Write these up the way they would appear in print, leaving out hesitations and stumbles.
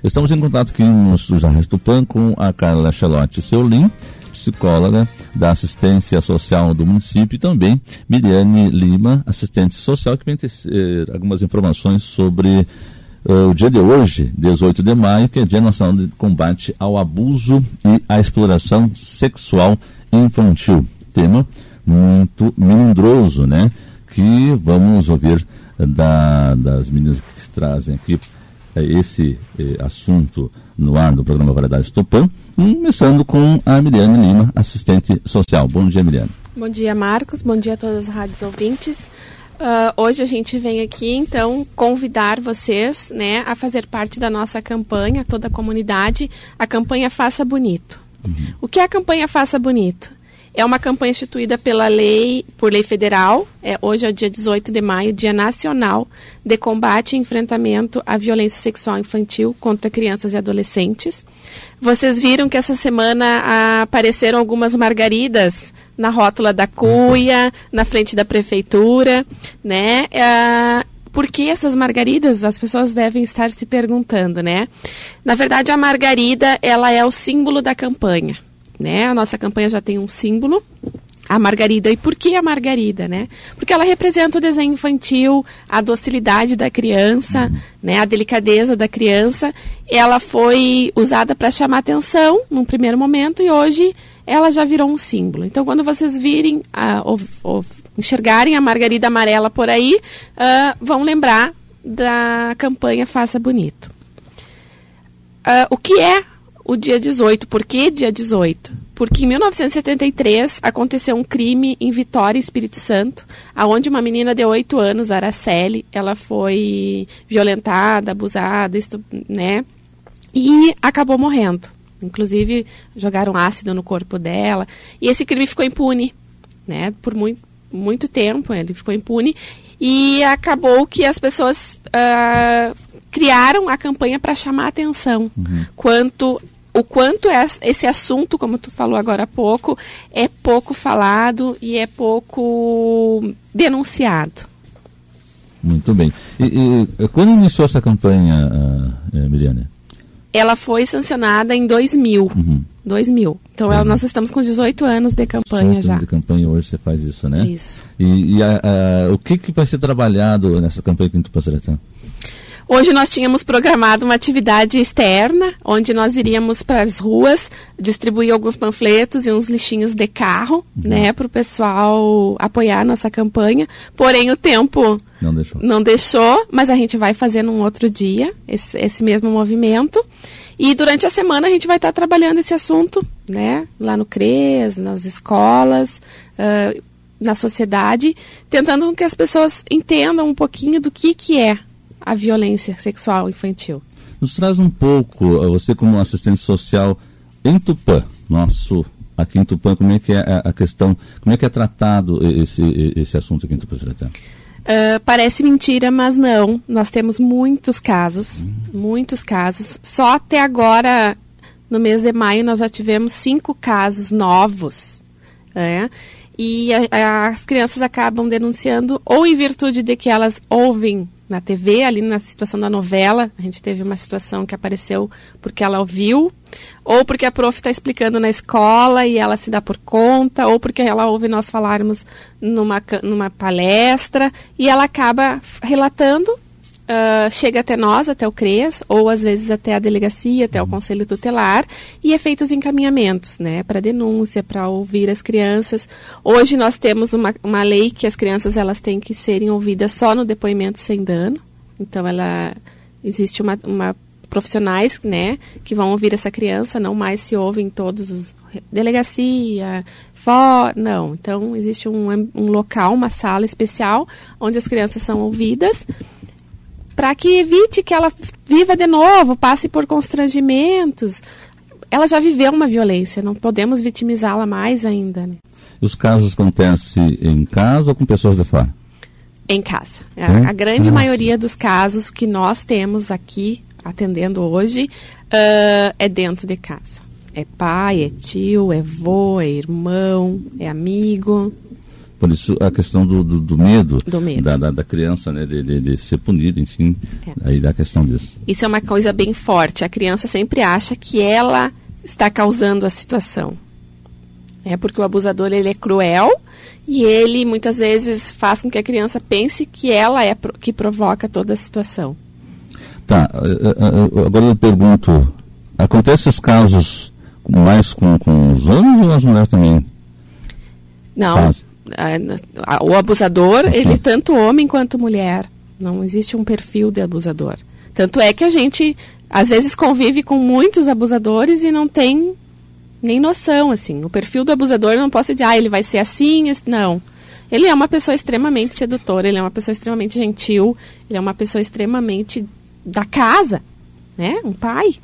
Estamos em contato aqui no Estúdio da Rádio Tupã com a Carla Charlotte Seolim, psicóloga da assistência social do município, e também Miriane Lima, assistente social, que vem ter algumas informações sobre o dia de hoje, 18 de maio, que é Dia Nacional de Combate ao Abuso e à Exploração Sexual Infantil. Tema muito melindroso, né? Que vamos ouvir das meninas que trazem aqui esse assunto no ar do programa Variedades Tupã, começando com a Miriane Lima, assistente social. Bom dia, Miriane. Bom dia, Marcos. Bom dia a todas as rádios ouvintes. Hoje a gente vem aqui, então, convidar vocês, né, a fazer parte da nossa campanha, toda a comunidade, a campanha Faça Bonito. O que é a campanha Faça Bonito? É uma campanha instituída por lei federal. Hoje é o dia 18 de maio, Dia Nacional de Combate e Enfrentamento à Violência Sexual Infantil contra Crianças e Adolescentes. Vocês viram que essa semana apareceram algumas margaridas na rótula da cuia, na frente da prefeitura, né? Por que essas margaridas? As pessoas devem estar se perguntando, né? Na verdade, a margarida, ela é o símbolo da campanha, né? A nossa campanha já tem um símbolo, a margarida. E por que a margarida, né? Porque ela representa o desenho infantil, a docilidade da criança, né? A delicadeza da criança. Ela foi usada para chamar atenção num primeiro momento e hoje ela já virou um símbolo. Então, quando vocês virem enxergarem a margarida amarela por aí, vão lembrar da campanha Faça Bonito. O que é o dia 18? Por que dia 18? Porque em 1973 aconteceu um crime em Vitória, Espírito Santo, onde uma menina de 8 anos, Araceli, ela foi violentada, abusada, né? E acabou morrendo. Inclusive, jogaram ácido no corpo dela. E esse crime ficou impune, né? Por muito tempo ele ficou impune. E acabou que as pessoas criaram a campanha para chamar a atenção. O quanto esse assunto, como tu falou agora há pouco, é pouco falado e é pouco denunciado. Muito bem. E quando iniciou essa campanha, Miriane? Ela foi sancionada em 2000. 2000. Então, nós estamos com 18 anos de campanha já. 18 anos de campanha, hoje você faz isso, né? Isso. E o que vai ser trabalhado nessa campanha aqui em Tupã-Seretã? Hoje nós tínhamos programado uma atividade externa, onde nós iríamos para as ruas, distribuir alguns panfletos e uns lixinhos de carro, né, para o pessoal apoiar a nossa campanha. Porém, o tempo não deixou, mas a gente vai fazer num outro dia esse mesmo movimento. E durante a semana a gente vai estar trabalhando esse assunto, né, lá no CRES, nas escolas, na sociedade, tentando que as pessoas entendam um pouquinho do que é a violência sexual infantil. Nos traz um pouco, você como assistente social em Tupã, aqui em Tupã, como é que é a questão, como é que é tratado esse assunto aqui em Tupã-Seretã? Parece mentira, mas não. Nós temos muitos casos. Só até agora, no mês de maio, nós já tivemos 5 casos novos. E as crianças acabam denunciando ou em virtude de que elas ouvem na TV, ali na situação da novela. A gente teve uma situação que apareceu porque ela ouviu, ou porque a prof está explicando na escola e ela se dá por conta, ou porque ela ouve nós falarmos numa palestra e ela acaba relatando, chega até nós, até o CRES, ou às vezes até a delegacia, até o Conselho Tutelar, e é feito os encaminhamentos, né, para denúncia, para ouvir as crianças. Hoje nós temos uma lei que as crianças elas têm que serem ouvidas só no depoimento sem dano. Então existe uma profissionais, né, que vão ouvir essa criança, não mais se ouve em todos os delegacia, não. Então existe um local, uma sala especial onde as crianças são ouvidas, para que evite que ela viva de novo, passe por constrangimentos. Ela já viveu uma violência, não podemos vitimizá-la mais ainda, né? Os casos acontecem em casa ou com pessoas de fora? Em casa. A grande maioria dos casos que nós temos aqui, atendendo hoje, é dentro de casa. É pai, é tio, é vô, é irmão, é amigo. Por isso a questão do medo, da criança, né, de ser punida, enfim, aí dá a questão disso. Isso é uma coisa bem forte. A criança sempre acha que ela está causando a situação. Porque o abusador, ele é cruel e ele muitas vezes faz com que a criança pense que ela é que provoca toda a situação. Tá, agora eu pergunto, acontece esses casos mais com os homens ou as mulheres também? Não, o abusador, ele é tanto homem quanto mulher. Não existe um perfil de abusador. Tanto é que a gente, às vezes, convive com muitos abusadores e não tem nem noção, assim. O perfil do abusador, eu não posso dizer, ele vai ser assim, não. Ele é uma pessoa extremamente sedutora, ele é uma pessoa extremamente gentil, ele é uma pessoa extremamente da casa, né? Um pai.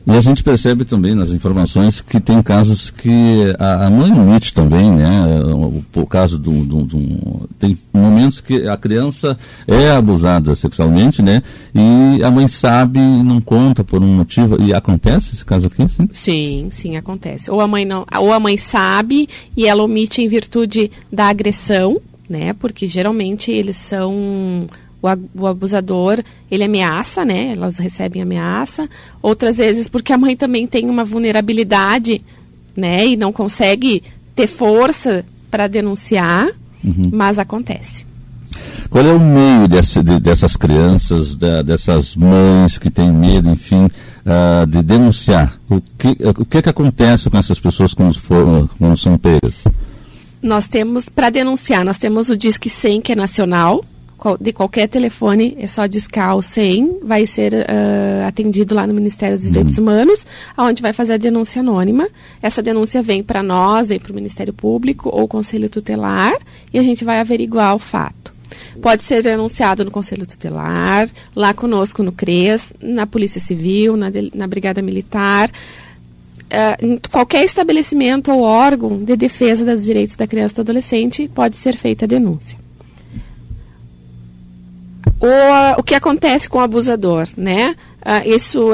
E a gente percebe também nas informações que tem casos que a mãe omite também, né? Por caso tem momentos que a criança é abusada sexualmente, né? E a mãe sabe e não conta por um motivo. E acontece esse caso aqui, sim? Sim, acontece. Ou a mãe sabe e ela omite em virtude da agressão, né? Porque geralmente eles são... O abusador, ele ameaça, né? Elas recebem ameaça. Outras vezes porque a mãe também tem uma vulnerabilidade, né? E não consegue ter força para denunciar, mas acontece. Qual é o meio dessas crianças, dessas mães que têm medo, enfim, de denunciar? O que acontece com essas pessoas quando são pegas? Nós temos, para denunciar, nós temos o Disque 100, que é nacional. De qualquer telefone, é só discar o 100, vai ser atendido lá no Ministério dos Direitos Humanos, onde vai fazer a denúncia anônima. Essa denúncia vem para nós, vem para o Ministério Público ou Conselho Tutelar, e a gente vai averiguar o fato. Pode ser denunciado no Conselho Tutelar, lá conosco no CRES, na Polícia Civil, na Brigada Militar, em qualquer estabelecimento ou órgão de defesa dos direitos da criança e do adolescente, pode ser feita a denúncia. O que acontece com o abusador, né? Isso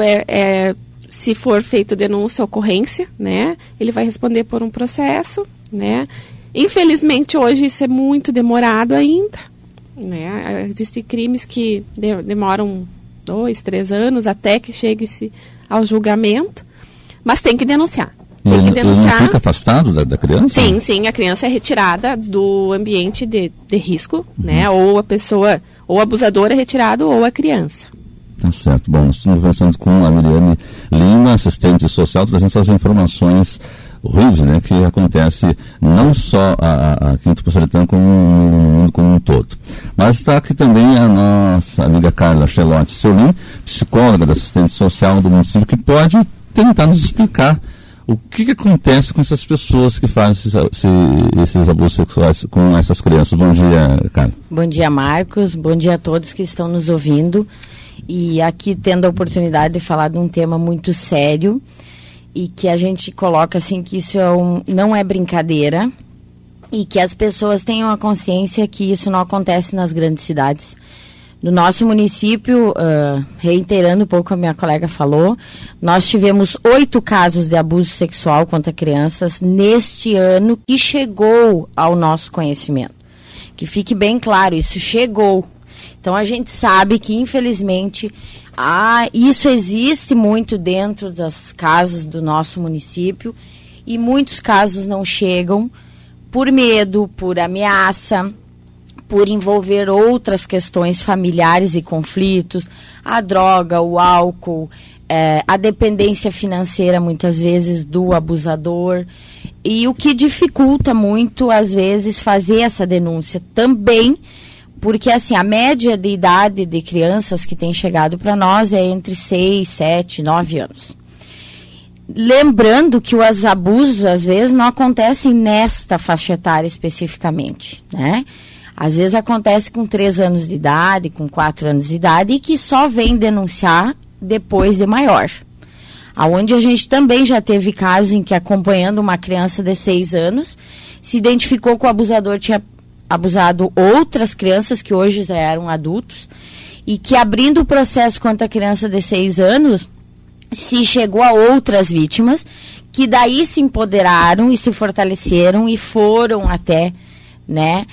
se for feito denúncia, ocorrência, né? Ele vai responder por um processo, né? Infelizmente, hoje isso é muito demorado ainda, né? Existem crimes que demoram 2, 3 anos até que chegue-se ao julgamento, mas tem que denunciar. Ele não fica afastado da criança? Sim, a criança é retirada do ambiente de risco, né? Ou a pessoa, ou o abusador é retirado, ou a criança. Tá certo. Bom, nós estamos conversando com a Miriane Lima, assistente social, trazendo essas informações horríveis, né? Que acontece não só aqui em Tupaçaretã, como no mundo como um todo. Mas está aqui também a nossa amiga Carla Chelotti Seolim, psicóloga da assistente social do município, que pode tentar nos explicar o que acontece com essas pessoas que fazem esses abusos sexuais com essas crianças. Bom dia, Carla. Bom dia, Marcos. Bom dia a todos que estão nos ouvindo. E aqui tendo a oportunidade de falar de um tema muito sério e que a gente coloca assim que isso não é brincadeira e que as pessoas tenham a consciência que isso não acontece nas grandes cidades. No nosso município, reiterando um pouco o que a minha colega falou, nós tivemos 8 casos de abuso sexual contra crianças neste ano que chegou ao nosso conhecimento. Que fique bem claro, isso chegou. Então a gente sabe que, infelizmente, isso existe muito dentro das casas do nosso município e muitos casos não chegam por medo, por ameaça, por envolver outras questões familiares e conflitos, a droga, o álcool, a dependência financeira, muitas vezes, do abusador, e o que dificulta muito, às vezes, fazer essa denúncia também, porque, assim, a média de idade de crianças que tem chegado para nós é entre 6, 7, 9 anos. Lembrando que os abusos, às vezes, não acontecem nesta faixa etária especificamente, né? Às vezes acontece com 3 anos de idade, com 4 anos de idade, e que só vem denunciar depois de maior. Aonde a gente também já teve casos em que, acompanhando uma criança de 6 anos, se identificou que o abusador tinha abusado outras crianças que hoje já eram adultos, e que, abrindo o processo contra a criança de 6 anos, se chegou a outras vítimas, que daí se empoderaram e se fortaleceram e foram até né,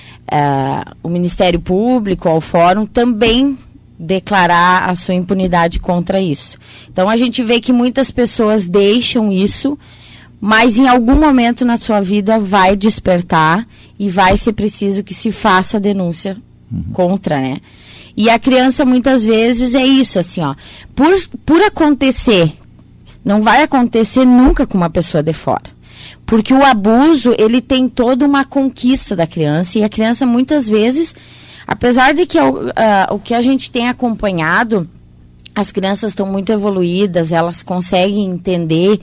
o Ministério Público, ao Fórum, também declarar a sua impunidade contra isso. Então a gente vê que muitas pessoas deixam isso, mas em algum momento na sua vida vai despertar e vai ser preciso que se faça a denúncia contra, né? E a criança muitas vezes é isso, assim, ó, por acontecer, não vai acontecer nunca com uma pessoa de fora. Porque o abuso, ele tem toda uma conquista da criança, e a criança muitas vezes, apesar de que o que a gente tem acompanhado, as crianças estão muito evoluídas, elas conseguem entender,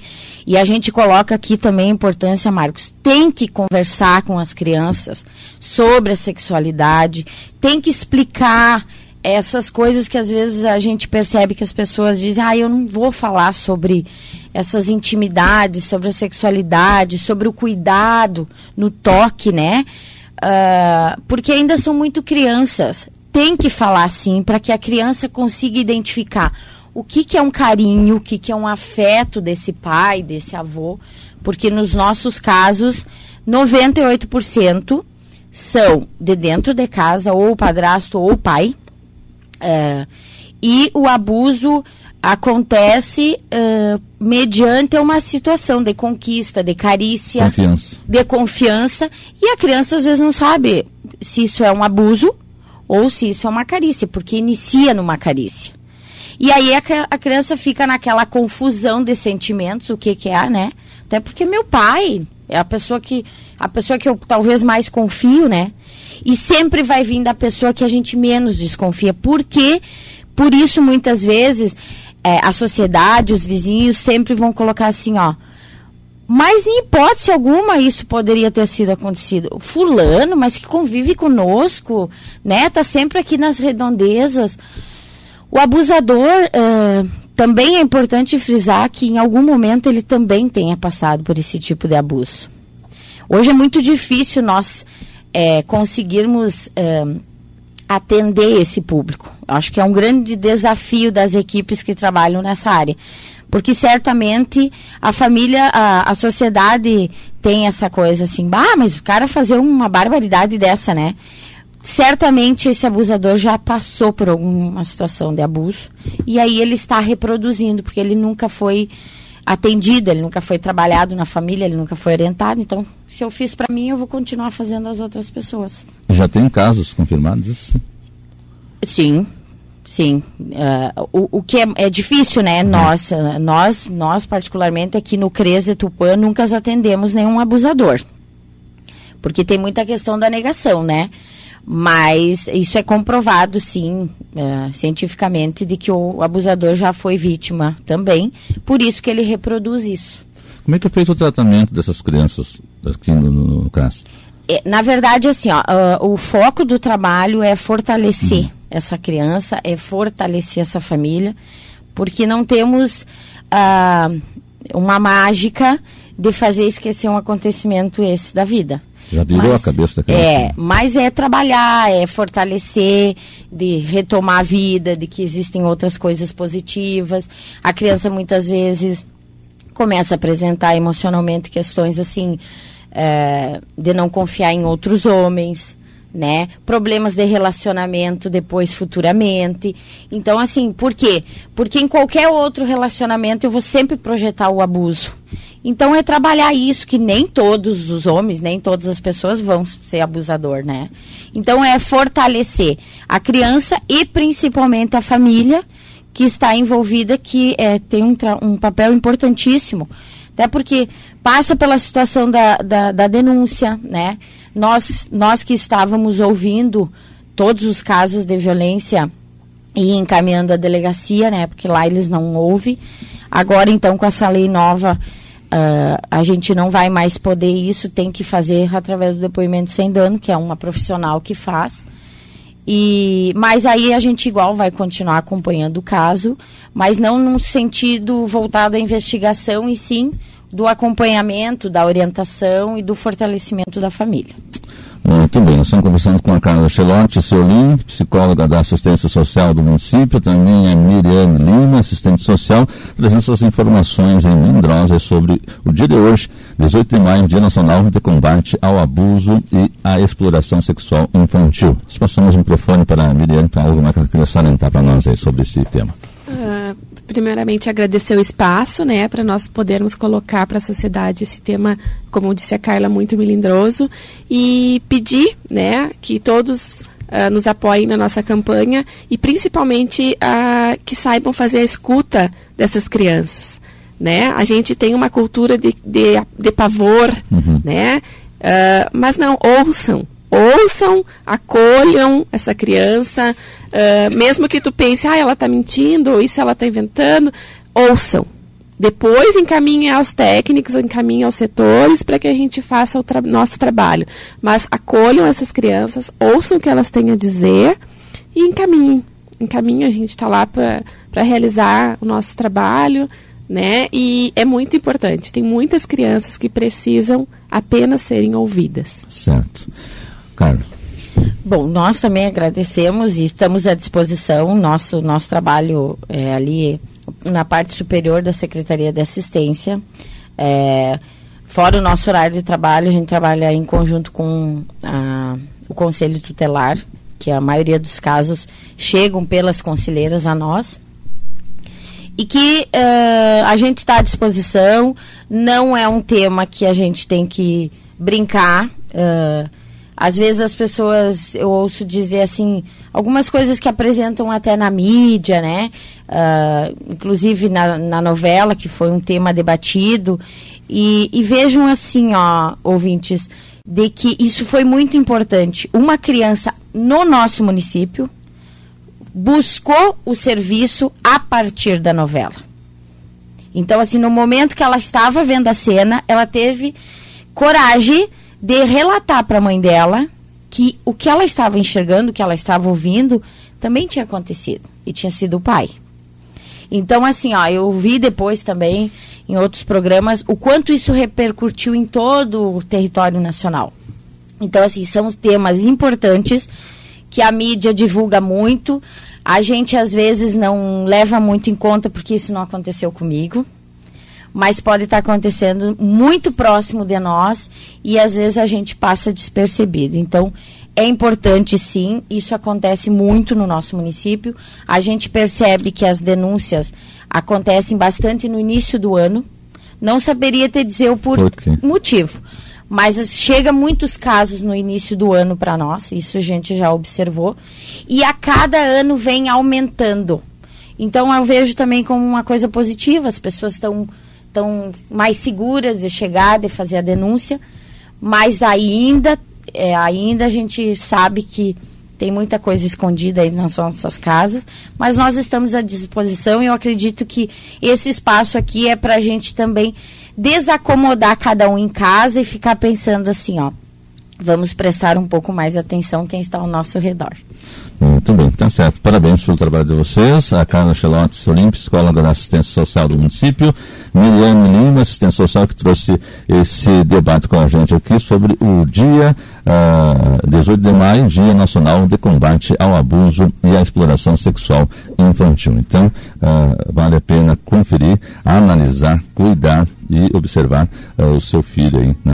e a gente coloca aqui também a importância, Marcos, tem que conversar com as crianças sobre a sexualidade, tem que explicar essas coisas que às vezes a gente percebe que as pessoas dizem, eu não vou falar sobre essas intimidades, sobre a sexualidade, sobre o cuidado no toque, né? Porque ainda são muito crianças. Tem que falar sim, para que a criança consiga identificar o que é um carinho, o que é um afeto desse pai, desse avô, porque nos nossos casos, 98% são de dentro de casa, ou o padrasto ou o pai, e o abuso acontece mediante uma situação de conquista, de carícia, de confiança, e a criança às vezes não sabe se isso é um abuso ou se isso é uma carícia, porque inicia numa carícia. E aí a criança fica naquela confusão de sentimentos, o que é, né? Até porque meu pai é a pessoa que eu talvez mais confio, né? E sempre vai vir da pessoa que a gente menos desconfia. Porque, por isso, muitas vezes, a sociedade, os vizinhos sempre vão colocar assim, ó. Mas em hipótese alguma isso poderia ter sido acontecido. Fulano, mas que convive conosco, né? Tá sempre aqui nas redondezas. O abusador, também é importante frisar que em algum momento ele também tenha passado por esse tipo de abuso. Hoje é muito difícil nós conseguirmos atender esse público. Acho que é um grande desafio das equipes que trabalham nessa área. Porque certamente a família, a sociedade tem essa coisa assim, mas o cara fazer uma barbaridade dessa, né? Certamente esse abusador já passou por alguma situação de abuso e aí ele está reproduzindo, porque ele nunca foi atendido, ele nunca foi trabalhado na família, ele nunca foi orientado. Então, se eu fiz para mim, eu vou continuar fazendo às outras pessoas. Já tem casos confirmados? Sim. O que é difícil, né? Nós particularmente aqui no CRES de Tupã nunca atendemos nenhum abusador, porque tem muita questão da negação, né? Mas isso é comprovado, sim, cientificamente, de que o abusador já foi vítima também, por isso que ele reproduz isso. Como é que é feito o tratamento dessas crianças aqui no CRAS? Na verdade, assim, o foco do trabalho é fortalecer essa criança, é fortalecer essa família, porque não temos uma mágica de fazer esquecer um acontecimento esse da vida. Já virou a cabeça da criança. Mas é trabalhar, é fortalecer, de retomar a vida, de que existem outras coisas positivas. A criança muitas vezes começa a apresentar emocionalmente questões assim, de não confiar em outros homens, né? Problemas de relacionamento depois, futuramente. Então, assim, por quê? Porque em qualquer outro relacionamento eu vou sempre projetar o abuso. Então, é trabalhar isso, que nem todos os homens, nem todas as pessoas vão ser abusador, né? Então, é fortalecer a criança e principalmente a família que está envolvida, que tem um papel importantíssimo. Até porque passa pela situação da denúncia, né? Nós que estávamos ouvindo todos os casos de violência e encaminhando a delegacia, né? Porque lá eles não ouvem. Agora, então, com essa lei nova, a gente não vai mais poder isso, tem que fazer através do depoimento sem dano, que é uma profissional que faz. Mas aí a gente igual vai continuar acompanhando o caso, mas não no sentido voltado à investigação, e sim do acompanhamento, da orientação e do fortalecimento da família. Muito bem, nós estamos conversando com a Carla Chelotti Seolim, psicóloga da assistência social do município, também a Miriane Lima, assistente social, trazendo essas informações em Lindrosa sobre o dia de hoje, 18 de maio, Dia Nacional de Combate ao Abuso e à Exploração Sexual Infantil. Nós passamos o microfone para a Miriane, para algo mais que ela queria salientar para nós aí sobre esse tema. Primeiramente, agradecer o espaço, né, para nós podermos colocar para a sociedade esse tema, como disse a Carla, muito melindroso, e pedir, né, que todos nos apoiem na nossa campanha e principalmente que saibam fazer a escuta dessas crianças, né? A gente tem uma cultura de pavor, né? Mas não, ouçam, acolham essa criança, mesmo que tu pense, ela está mentindo, ou isso ela está inventando, ouçam. Depois encaminhem aos técnicos, encaminhem aos setores para que a gente faça o nosso trabalho. Mas acolham essas crianças, ouçam o que elas têm a dizer e encaminhem. A gente está lá para realizar o nosso trabalho, né? E é muito importante. Tem muitas crianças que precisam apenas serem ouvidas. Certo. Carla. Bom, nós também agradecemos e estamos à disposição. Nosso trabalho é ali na parte superior da Secretaria de Assistência. Fora o nosso horário de trabalho, a gente trabalha em conjunto com o Conselho Tutelar, que a maioria dos casos chegam pelas conselheiras a nós. E que a gente está à disposição. Não é um tema que a gente tem que brincar. Às vezes as pessoas, eu ouço dizer assim, algumas coisas que apresentam até na mídia, né? Inclusive na novela, que foi um tema debatido. E vejam assim, ouvintes, de que isso foi muito importante. Uma criança no nosso município buscou o serviço a partir da novela. Então, assim, no momento que ela estava vendo a cena, ela teve coragem de relatar para a mãe dela que o que ela estava enxergando, o que ela estava ouvindo, também tinha acontecido. E tinha sido o pai. Então, assim, eu vi depois também, em outros programas, o quanto isso repercutiu em todo o território nacional. Então, assim, são temas importantes que a mídia divulga muito. A gente, às vezes, não leva muito em conta, porque isso não aconteceu comigo. Mas pode estar acontecendo muito próximo de nós e às vezes a gente passa despercebido. Então, é importante sim, isso acontece muito no nosso município. A gente percebe que as denúncias acontecem bastante no início do ano. Não saberia te dizer o motivo, mas chega muitos casos no início do ano para nós, isso a gente já observou. E a cada ano vem aumentando. Então, eu vejo também como uma coisa positiva, as pessoas estão mais seguras de chegar, de fazer a denúncia, mas ainda a gente sabe que tem muita coisa escondida aí nas nossas casas, mas nós estamos à disposição e eu acredito que esse espaço aqui é para a gente também desacomodar cada um em casa e ficar pensando assim, vamos prestar um pouco mais atenção quem está ao nosso redor. Muito bem, tá certo. Parabéns pelo trabalho de vocês. A Carla Chelotti Seolim, psicóloga da assistência social do município. Miriane Lima, assistente social, que trouxe esse debate com a gente aqui sobre o dia 18 de maio, Dia Nacional de Combate ao Abuso e à Exploração Sexual Infantil. Então, vale a pena conferir, analisar, cuidar e observar o seu filho aí, né?